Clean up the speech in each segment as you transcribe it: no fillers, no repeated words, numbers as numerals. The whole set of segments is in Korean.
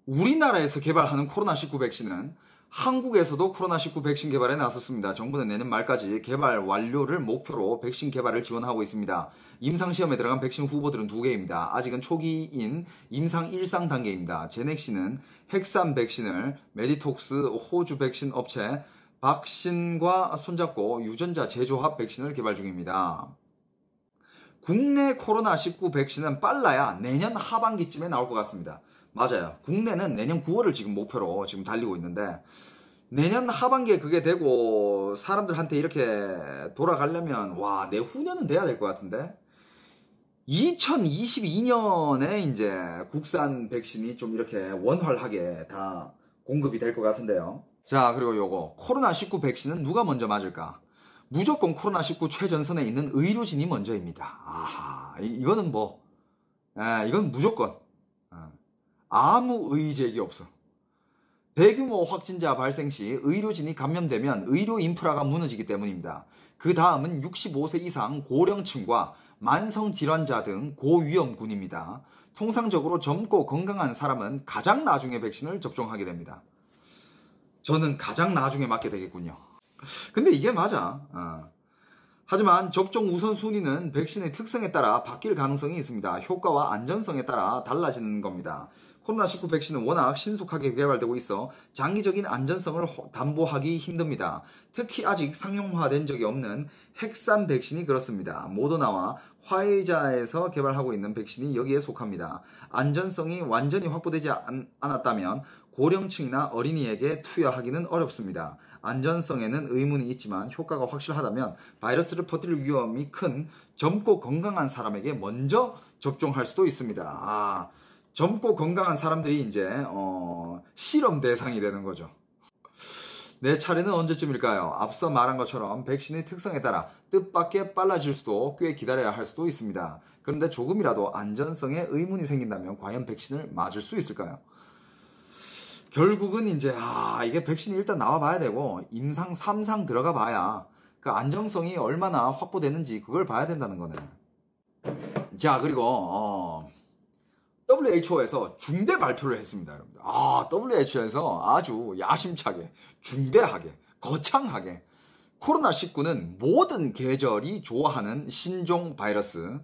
우리나라에서 개발하는 코로나19 백신은 한국에서도 코로나19 백신 개발에 나섰습니다. 정부는 내년 말까지 개발 완료를 목표로 백신 개발을 지원하고 있습니다. 임상시험에 들어간 백신 후보들은 2개입니다. 아직은 초기인 임상 1상 단계입니다. 제넥시는 핵산 백신을 메디톡스 호주 백신 업체 박신과 손잡고 유전자 재조합 백신을 개발 중입니다. 국내 코로나19 백신은 빨라야 내년 하반기쯤에 나올 것 같습니다. 맞아요. 국내는 내년 9월을 지금 목표로 지금 달리고 있는데 내년 하반기에 그게 되고 사람들한테 이렇게 돌아가려면 와, 내후년은 돼야 될 것 같은데 2022년에 이제 국산 백신이 좀 이렇게 원활하게 다 공급이 될 것 같은데요. 자, 그리고 요거 코로나19 백신은 누가 먼저 맞을까? 무조건 코로나19 최전선에 있는 의료진이 먼저입니다. 아하, 이거는 뭐, 이건 무조건. 아무 의제기 없어. 대규모 확진자 발생 시 의료진이 감염되면 의료 인프라가 무너지기 때문입니다. 그 다음은 65세 이상 고령층과 만성질환자 등 고위험군입니다. 통상적으로 젊고 건강한 사람은 가장 나중에 백신을 접종하게 됩니다. 저는 가장 나중에 맞게 되겠군요. 근데 이게 맞아. 하지만 접종 우선순위는 백신의 특성에 따라 바뀔 가능성이 있습니다. 효과와 안전성에 따라 달라지는 겁니다. 코로나19 백신은 워낙 신속하게 개발되고 있어 장기적인 안전성을 담보하기 힘듭니다. 특히 아직 상용화된 적이 없는 핵산 백신이 그렇습니다. 모더나와 화이자에서 개발하고 있는 백신이 여기에 속합니다. 안전성이 완전히 확보되지 않았다면 고령층이나 어린이에게 투여하기는 어렵습니다. 안전성에는 의문이 있지만 효과가 확실하다면 바이러스를 퍼뜨릴 위험이 큰 젊고 건강한 사람에게 먼저 접종할 수도 있습니다. 젊고 건강한 사람들이 이제 실험 대상이 되는 거죠. 내 차례는 언제쯤일까요? 앞서 말한 것처럼 백신의 특성에 따라 뜻밖의 빨라질 수도 꽤 기다려야 할 수도 있습니다. 그런데 조금이라도 안전성에 의문이 생긴다면 과연 백신을 맞을 수 있을까요? 결국은 이제 이게 백신이 일단 나와 봐야 되고 임상 3상 들어가 봐야 그 안정성이 얼마나 확보되는지 그걸 봐야 된다는 거네. 자, 그리고 WHO에서 중대 발표를 했습니다, 여러분들. WHO에서 아주 야심차게, 중대하게, 거창하게 코로나19는 모든 계절이 좋아하는 신종 바이러스.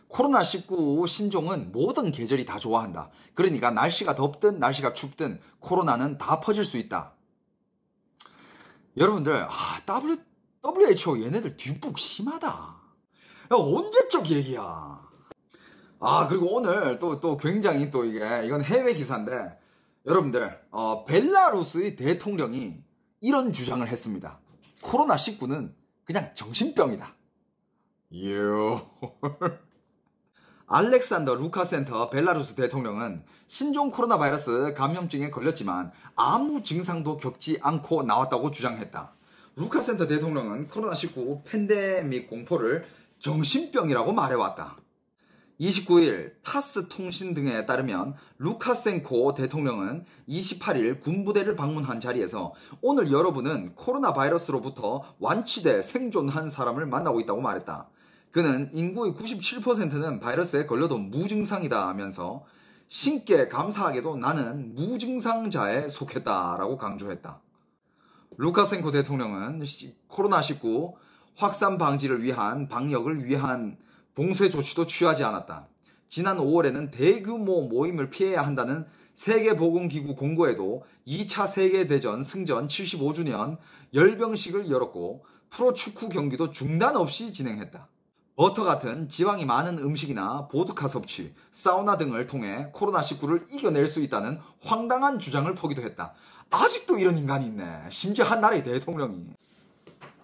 코로나19 신종은 모든 계절이 다 좋아한다. 그러니까 날씨가 덥든 날씨가 춥든 코로나는 다 퍼질 수 있다. 여러분들, WHO 얘네들 뒷북 심하다. 야, 언제적 얘기야. 그리고 오늘 또 굉장히 또 이건 해외 기사인데, 여러분들, 벨라루스의 대통령이 이런 주장을 했습니다. 코로나19는 그냥 정신병이다. 알렉산더 루카센터 벨라루스 대통령은 신종 코로나 바이러스 감염증에 걸렸지만 아무 증상도 겪지 않고 나왔다고 주장했다. 루카센터 대통령은 코로나19 팬데믹 공포를 정신병이라고 말해왔다. 29일 타스 통신 등에 따르면 루카센코 대통령은 28일 군부대를 방문한 자리에서 오늘 여러분은 코로나 바이러스로부터 완치돼 생존한 사람을 만나고 있다고 말했다. 그는 인구의 97%는 바이러스에 걸려도 무증상이다 하면서 신께 감사하게도 나는 무증상자에 속했다라고 강조했다. 루카센코 대통령은 코로나19 확산 방지를 위한 방역을 위한 봉쇄 조치도 취하지 않았다. 지난 5월에는 대규모 모임을 피해야 한다는 세계보건기구 공고에도 2차 세계대전 승전 75주년 열병식을 열었고 프로축구 경기도 중단 없이 진행했다. 버터 같은 지방이 많은 음식이나 보드카 섭취, 사우나 등을 통해 코로나19를 이겨낼 수 있다는 황당한 주장을 펴기도 했다. 아직도 이런 인간이 있네. 심지어 한 나라의 대통령이.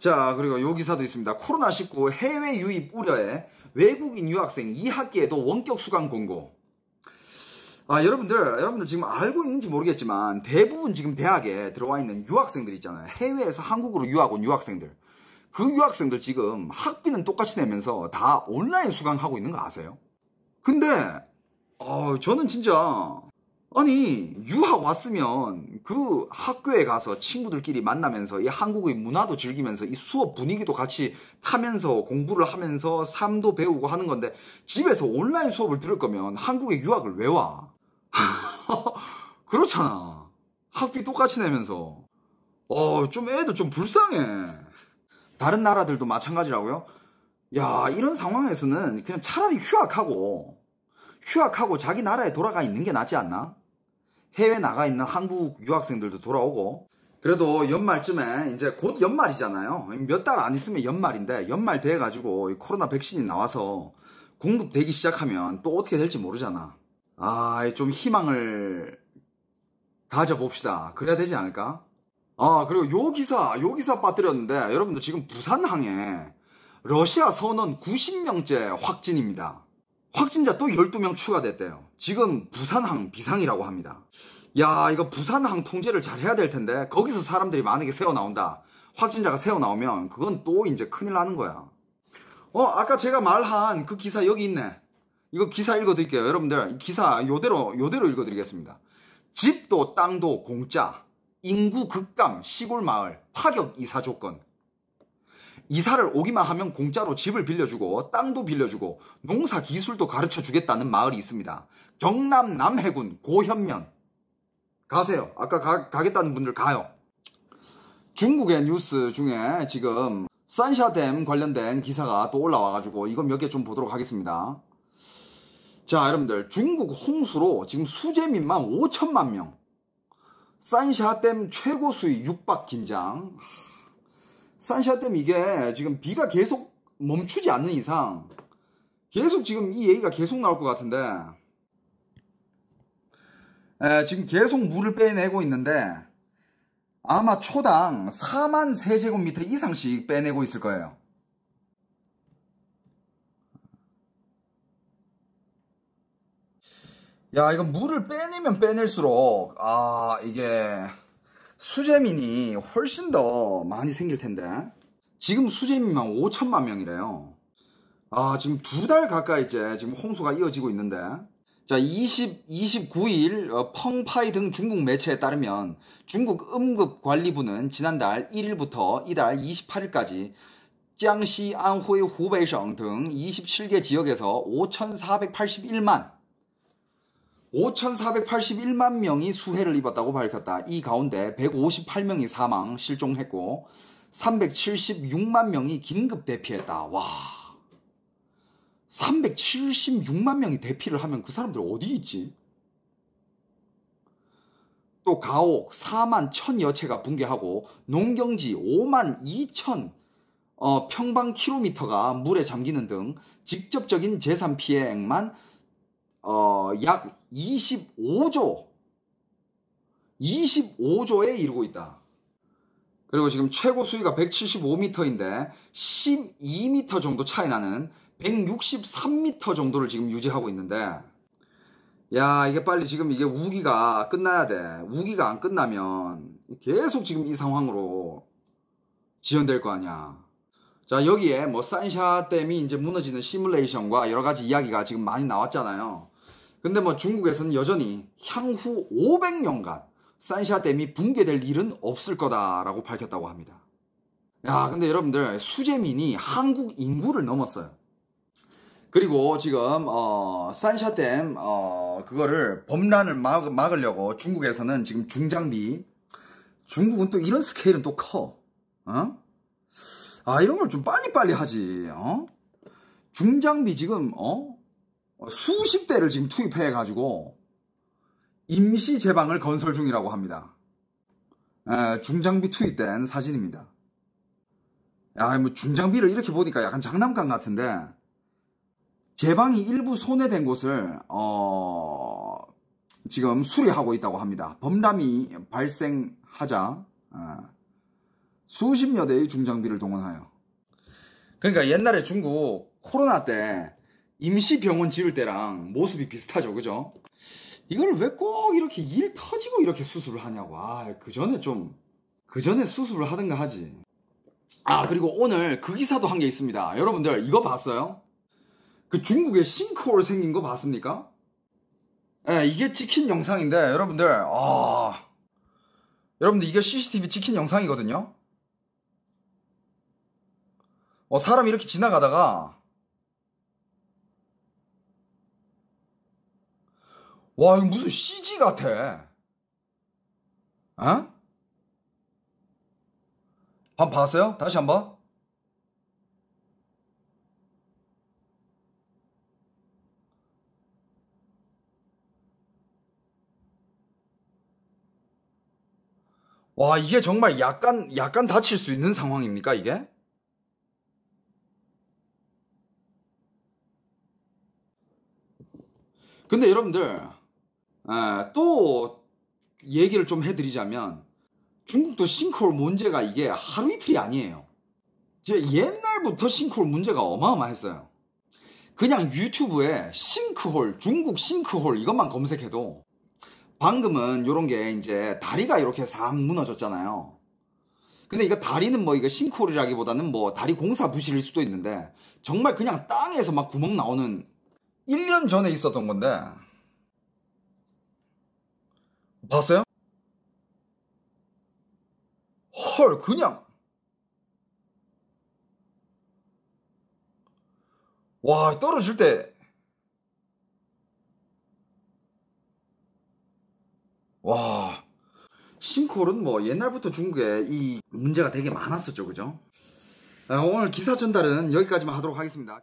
자, 그리고 요 기사도 있습니다. 코로나19 해외 유입 우려에 외국인 유학생 2학기에도 원격 수강 공고. 여러분들 지금 알고 있는지 모르겠지만 대부분 지금 대학에 들어와 있는 유학생들 있잖아요. 해외에서 한국으로 유학 온 유학생들. 그 유학생들 지금 학비는 똑같이 내면서 다 온라인 수강하고 있는 거 아세요? 근데 저는 진짜 아니, 유학 왔으면 그 학교에 가서 친구들끼리 만나면서 이 한국의 문화도 즐기면서 이 수업 분위기도 같이 타면서 공부를 하면서 삶도 배우고 하는 건데 집에서 온라인 수업을 들을 거면 한국에 유학을 왜 와? 그렇잖아. 학비 똑같이 내면서. 좀 애들 좀 불쌍해. 다른 나라들도 마찬가지라고요? 야, 이런 상황에서는 그냥 차라리 휴학하고 자기 나라에 돌아가 있는 게 낫지 않나? 해외 나가 있는 한국 유학생들도 돌아오고. 그래도 연말쯤에 이제 곧 연말이잖아요. 몇 달 안 있으면 연말인데 연말 돼가지고 코로나 백신이 나와서 공급되기 시작하면 또 어떻게 될지 모르잖아. 좀 희망을 가져봅시다. 그래야 되지 않을까? 그리고 요 기사 빠뜨렸는데 여러분들 지금 부산항에 러시아 선원 90명째 확진입니다. 확진자 또 12명 추가됐대요. 지금 부산항 비상이라고 합니다. 야, 이거 부산항 통제를 잘 해야 될 텐데 거기서 사람들이 만약에 새어 나온다. 확진자가 새어 나오면 그건 또 이제 큰일 나는 거야. 아까 제가 말한 그 기사 여기 있네. 이거 기사 읽어드릴게요. 여러분들 이 기사 요대로 읽어드리겠습니다. 집도 땅도 공짜, 인구 급감 시골 마을 파격 이사 조건. 이사를 오기만 하면 공짜로 집을 빌려주고 땅도 빌려주고 농사 기술도 가르쳐주겠다는 마을이 있습니다. 경남 남해군 고현면. 가세요. 아까 가겠다는 분들 가요. 중국의 뉴스 중에 지금 산샤댐 관련된 기사가 또 올라와가지고 이거 몇 개 좀 보도록 하겠습니다. 자, 여러분들 중국 홍수로 지금 수재민만 5천만 명. 산샤댐 최고 수위 육박 긴장. 산샤댐 이게 지금 비가 계속 멈추지 않는 이상 계속 지금 이 얘기가 계속 나올 것 같은데 지금 계속 물을 빼내고 있는데 아마 초당 4만 세제곱미터 이상씩 빼내고 있을 거예요. 야, 이거 물을 빼내면 빼낼수록 이게 수재민이 훨씬 더 많이 생길 텐데 지금 수재민만 5천만 명이래요. 지금 2달 가까이째 지금 홍수가 이어지고 있는데 자, 29일 펑파이 등 중국 매체에 따르면 중국 응급관리부는 지난달 1일부터 이달 28일까지江西, 안후이, 후베이성 등 27개 지역에서 5,481만 명이 수해를 입었다고 밝혔다. 이 가운데 158명이 사망, 실종했고 376만 명이 긴급 대피했다. 와, 376만 명이 대피를 하면 그 사람들 어디 있지? 또 가옥 4만 1,000여 채가 붕괴하고 농경지 5만 2천 평방킬로미터가 물에 잠기는 등 직접적인 재산 피해액만 약 25조에 이르고 있다. 그리고 지금 최고 수위가 175m인데 12m 정도 차이 나는 163m 정도를 지금 유지하고 있는데 야, 이게 빨리 지금 이게 우기가 끝나야 돼. 우기가 안 끝나면 계속 지금 이 상황으로 지연될 거 아니야. 자, 여기에 뭐 산샤댐이 이제 무너지는 시뮬레이션과 여러 가지 이야기가 지금 많이 나왔잖아요. 근데 뭐 중국에서는 여전히 향후 500년간 산샤댐이 붕괴될 일은 없을 거다라고 밝혔다고 합니다. 야, 근데 여러분들 수재민이 한국 인구를 넘었어요. 그리고 지금 산샤댐 그거를 범람을 막으려고 중국에서는 지금 중장비, 중국은 또 이런 스케일은 또 커. 이런 걸 좀 빨리빨리 하지. 중장비 지금 수십 대를 지금 투입해 가지고 임시 제방을 건설 중이라고 합니다. 중장비 투입된 사진입니다. 야, 뭐 중장비를 이렇게 보니까 약간 장난감 같은데 제방이 일부 손해된 곳을 지금 수리하고 있다고 합니다. 범람이 발생하자 수십여 대의 중장비를 동원하여. 그러니까 옛날에 중국 코로나 때 임시병원 지을 때랑 모습이 비슷하죠, 그죠? 이걸 왜 꼭 이렇게 일 터지고 이렇게 수술을 하냐고. 그 전에 수술을 하든가 하지. 그리고 오늘 그 기사도 한 게 있습니다. 여러분들 이거 봤어요? 그 중국에 싱크홀 생긴 거 봤습니까? 예, 이게 찍힌 영상인데, 여러분들 이게 CCTV 찍힌 영상이거든요? 사람이 이렇게 지나가다가, 와, 이거 무슨 CG 같아. 어? 한 번 봤어요? 다시 한 번? 와, 이게 정말 약간 다칠 수 있는 상황입니까, 이게? 근데 여러분들, 또 얘기를 좀 해드리자면, 중국도 싱크홀 문제가 이게 하루 이틀이 아니에요. 제가 옛날부터 싱크홀 문제가 어마어마했어요. 그냥 유튜브에 싱크홀, 중국 싱크홀 이것만 검색해도 방금은 요런 게 이제 다리가 이렇게 싹 무너졌잖아요. 근데 이거 다리는 뭐 이거 싱크홀이라기보다는 뭐 다리 공사 부실일 수도 있는데 정말 그냥 땅에서 막 구멍 나오는 1년 전에 있었던 건데 봤어요? 헐 그냥 와 떨어질 때 와 싱크홀은 뭐 옛날부터 중국에 이 문제가 되게 많았었죠 그죠? 오늘 기사 전달은 여기까지만 하도록 하겠습니다.